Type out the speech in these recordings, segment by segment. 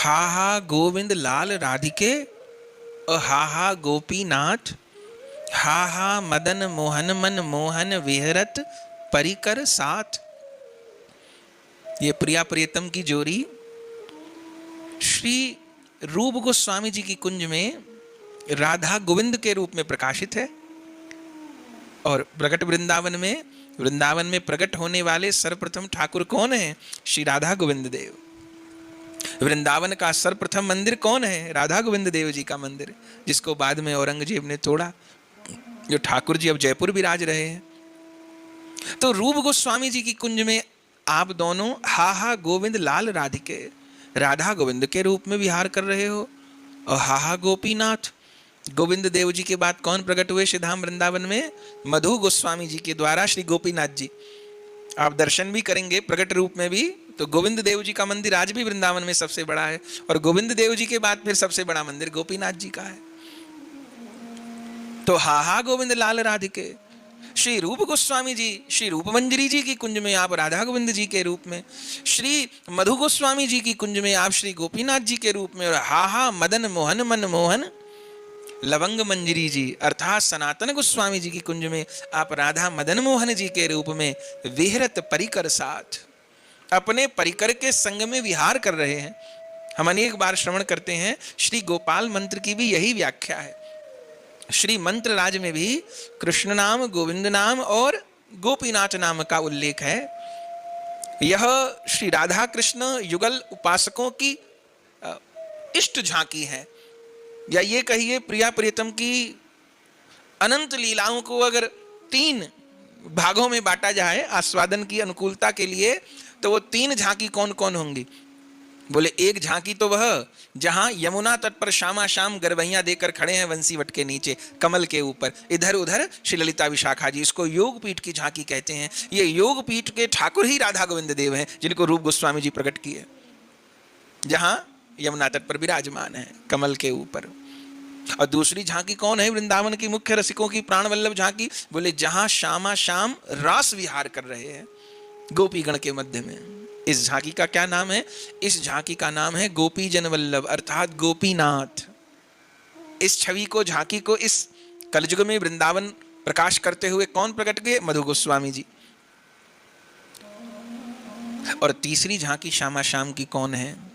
हा हा गोविंद लाल राधिके, हा हा गोपीनाथ, हा हा मदन मोहन मन मोहन विहरत परिकर साथ। ये प्रिया प्रियतम की जोड़ी श्री रूप गोस्वामी जी की कुंज में राधा गोविंद के रूप में प्रकाशित है। और प्रकट वृंदावन में प्रकट होने वाले सर्वप्रथम ठाकुर कौन है? श्री राधा गोविंद देव। वृंदावन का सर्वप्रथम मंदिर कौन है? राधा गोविंद देव जी का मंदिर, जिसको बाद में औरंगजेब ने तोड़ा, जो ठाकुर जी अब जयपुर विराज रहे हैं। तो रूप गोस्वामी जी की कुंज में आप दोनों हा हा गोविंद लाल राधिके, राधा गोविंद के रूप में विहार कर रहे हो। और हा हा गोपीनाथ, गोविंद देव जी के बाद कौन प्रकट हुए श्रीधाम वृंदावन में? मधु गोस्वामी जी के द्वारा श्री गोपीनाथ जी। आप दर्शन भी करेंगे प्रकट रूप में भी, तो गोविंद देव जी का मंदिर आज भी वृंदावन में सबसे बड़ा है। और गोविंद देव जी के बाद फिर सबसे बड़ा मंदिर गोपीनाथ जी का है। तो हा हा गोविंद लाल राधिके, श्री रूप गोस्वामी जी श्री रूप मंजरी जी की कुंज में आप राधा गोविंद जी के रूप में, श्री मधु गोस्वामी जी की कुंज में आप श्री गोपीनाथ जी के रूप में, और हा हा मदन मोहन मन मोहन लवंग मंजरी जी अर्थात सनातन गोस्वामी जी की कुंज में आप राधा मदन मोहन जी के रूप में विहरत परिकर साथ, अपने परिकर के संग में विहार कर रहे हैं। हम अनेक बार श्रवण करते हैं, श्री गोपाल मंत्र की भी यही व्याख्या है। श्री मंत्र राज में भी कृष्ण नाम, गोविंद नाम और गोपीनाथ नाम का उल्लेख है। यह श्री राधा कृष्ण युगल उपासकों की इष्ट झांकी है, या ये कहिए प्रिया प्रियतम की अनंत लीलाओं को अगर 3 भागों में बांटा जाए आस्वादन की अनुकूलता के लिए, तो वो 3 झांकी कौन कौन होंगी? बोले एक झांकी तो वह जहां यमुना तट पर श्यामा श्याम गरबैया देकर खड़े हैं वंशीवट के नीचे कमल के ऊपर, इधर उधर श्री ललिता विशाखा जी, इसको योग पीठ की झांकी कहते हैं। ये योग पीठ के ठाकुर ही राधा गोविंद देव हैं, जिनको रूप गोस्वामी जी प्रकट किए, जहां यमुना तट पर विराजमान है कमल के ऊपर। और दूसरी झांकी कौन है वृंदावन की मुख्य रसिकों की प्राण वल्लभ झांकी? बोले जहां श्यामा श्याम रास विहार कर रहे हैं गोपीगण के मध्य में। इस झांकी का क्या नाम है? इस झांकी का नाम है गोपी जन वल्लभ अर्थात गोपीनाथ। इस छवि को, झांकी को इस कलयुग में वृंदावन प्रकाश करते हुए कौन प्रकट किए? मधु गोस्वामी जी। और तीसरी झांकी श्यामा श्याम की कौन है?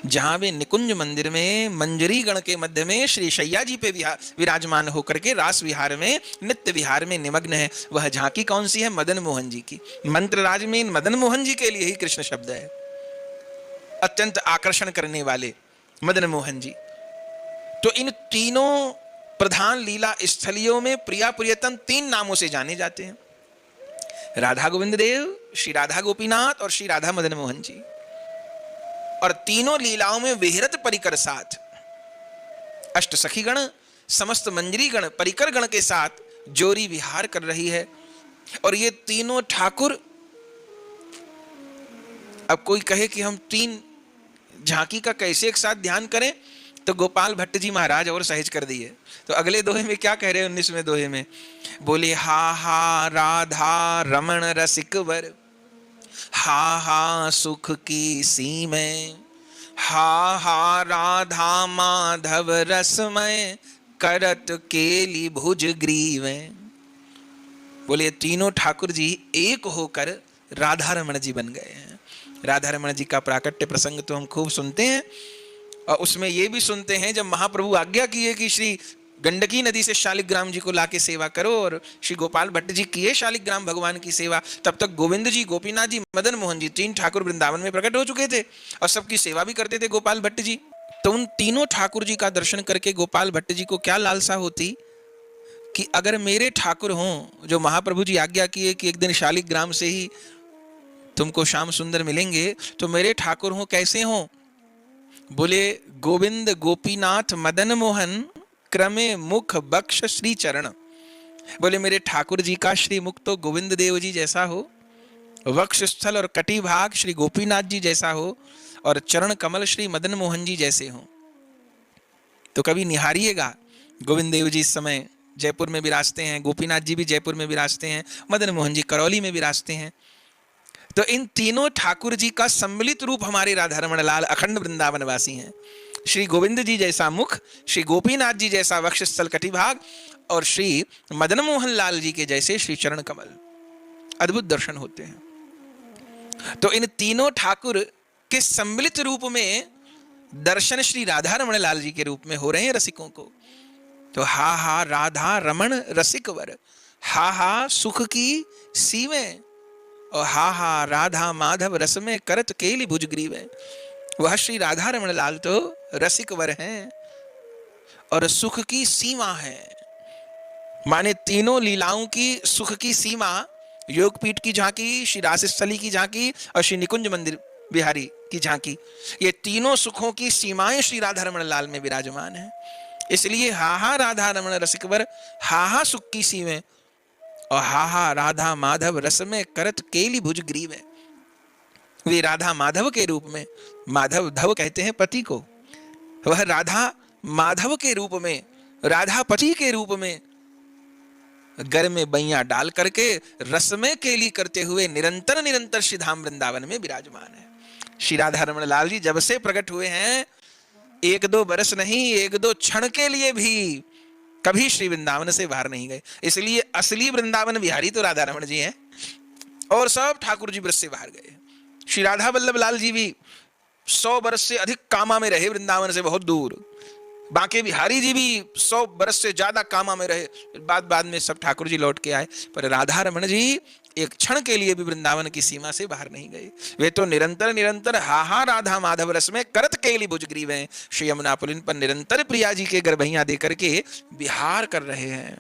जहां वे निकुंज मंदिर में मंजरी गण के मध्य में श्री शैया जी पे विराजमान होकर के रास विहार में नित्य विहार में निमग्न है, वह झांकी कौन सी है? मदन मोहन जी की। मंत्र राज में मदन मोहन जी के लिए ही कृष्ण शब्द है, अत्यंत आकर्षण करने वाले मदन मोहन जी। तो इन तीनों प्रधान लीला स्थलियों में प्रिया प्रियतम 3 नामों से जाने जाते हैं, राधा गोविंद देव, श्री राधा गोपीनाथ और श्री राधा मदन मोहन जी। और तीनों लीलाओं में विहरत परिकर साथ अष्ट सखी गण, समस्त मंजरी गण, परिकर गण के साथ जोरी विहार कर रही है। और ये तीनों ठाकुर, अब कोई कहे कि हम 3 झांकी का कैसे एक साथ ध्यान करें, तो गोपाल भट्ट जी महाराज और सहज कर दिए। तो अगले दोहे में क्या कह रहे हैं? 19वें दोहे में बोले हा हा राधा रमण रसिक वर, हा हा सुख की सीमें, हा हा राधा माधव रसमय, करत केली भुज ग्रीवें। बोले तीनों ठाकुर जी एक होकर राधा रमण जी बन गए हैं। राधा रमण जी का प्राकट्य प्रसंग तो हम खूब सुनते हैं, और उसमें ये भी सुनते हैं जब महाप्रभु आज्ञा किए कि श्री गंडकी नदी से शालिग्राम जी को लाके सेवा करो, और श्री गोपाल भट्ट जी किए शालिग्राम भगवान की सेवा, तब तक गोविंद जी, गोपीनाथ जी, मदन मोहन जी 3 ठाकुर वृंदावन में प्रकट हो चुके थे और सबकी सेवा भी करते थे गोपाल भट्ट जी। तो उन तीनों ठाकुर जी का दर्शन करके गोपाल भट्ट जी को क्या लालसा होती कि अगर मेरे ठाकुर हों, जो महाप्रभु जी आज्ञा किए कि एक दिन शालिग्राम से ही तुमको श्याम सुंदर मिलेंगे, तो मेरे ठाकुर हों, कैसे हों? बोले गोविंद गोपीनाथ मदन मोहन क्रमे मुख बक्ष श्री चरण। बोले मेरे ठाकुर जी का श्री मुख तो गोविंद देव जी जैसा हो, वक्ष स्थल और कटी भाग श्री गोपीनाथ जी जैसा हो, और चरण कमल श्री मदन मोहन जी जैसे हो। तो कभी निहारिएगा, गोविंद देव जी इस समय जयपुर में विराजते हैं, गोपीनाथ जी भी जयपुर में विराजते हैं, मदन मोहन जी करौली में विराजते हैं। तो इन तीनों ठाकुर जी का सम्मिलित रूप हमारे राधा रमण लाल अखंड वृंदावन वासी हैं। श्री गोविंद जी जैसा मुख, श्री गोपीनाथ जी जैसा वक्षस्थल कटिभाग और श्री मदन मोहन लाल जी के जैसे श्री चरण कमल, अद्भुत दर्शन होते हैं। तो इन तीनों ठाकुर के सम्मिलित रूप में दर्शन श्री राधा रमण लाल जी के रूप में हो रहे हैं रसिकों को। तो हा हा राधा रमण रसिक वर, हा हा सुख की सीवें, और हा हा राधा माधव रस में करत केली भुजग्रीवें। वह श्री राधा रमण लाल तो रसिक वर हैं और सुख की सीमा है, माने तीनों लीलाओं की सुख की सीमा, योगपीठ की झांकी, श्री रासस्थली की झांकी और श्री निकुंज मंदिर बिहारी की झांकी, ये तीनों सुखों की सीमाएं श्री राधा रमण लाल में विराजमान है। इसलिए हा हा राधा रमण रसिकवर, हा हा सुख की सीमें, और हा हा राधा माधव रस में करत केली भुज ग्रीव है। वे राधा माधव के रूप में, माधव धव कहते हैं पति को, वह राधा माधव के रूप में, राधा पति के रूप में घर में बैया डाल करके रस में केली करते हुए निरंतर निरंतर श्री धाम वृंदावन में विराजमान है। श्री राधा रमण लाल जी जब से प्रकट हुए हैं, एक दो बरस नहीं, एक दो क्षण के लिए भी कभी श्री वृंदावन से बाहर नहीं गए। इसलिए असली वृंदावन बिहारी तो राधा रमण जी हैं, और सब ठाकुर जी ब्रज से बाहर गए। श्री राधा वल्लभ लाल जी भी 100 बरस से अधिक कामा में रहे, वृंदावन से बहुत दूर। बांके बिहारी जी भी 100 बरस से ज्यादा कामा में रहे, बाद में सब ठाकुर जी लौट के आए। पर राधा रमण जी एक क्षण के लिए भी वृंदावन की सीमा से बाहर नहीं गए। वे तो निरंतर निरंतर हा हा राधा माधव रस में करत केली भुजग्रीवें, श्री यमुना पुलिन पर निरंतर प्रिया जी के गर्भैया दे करके विहार कर रहे हैं।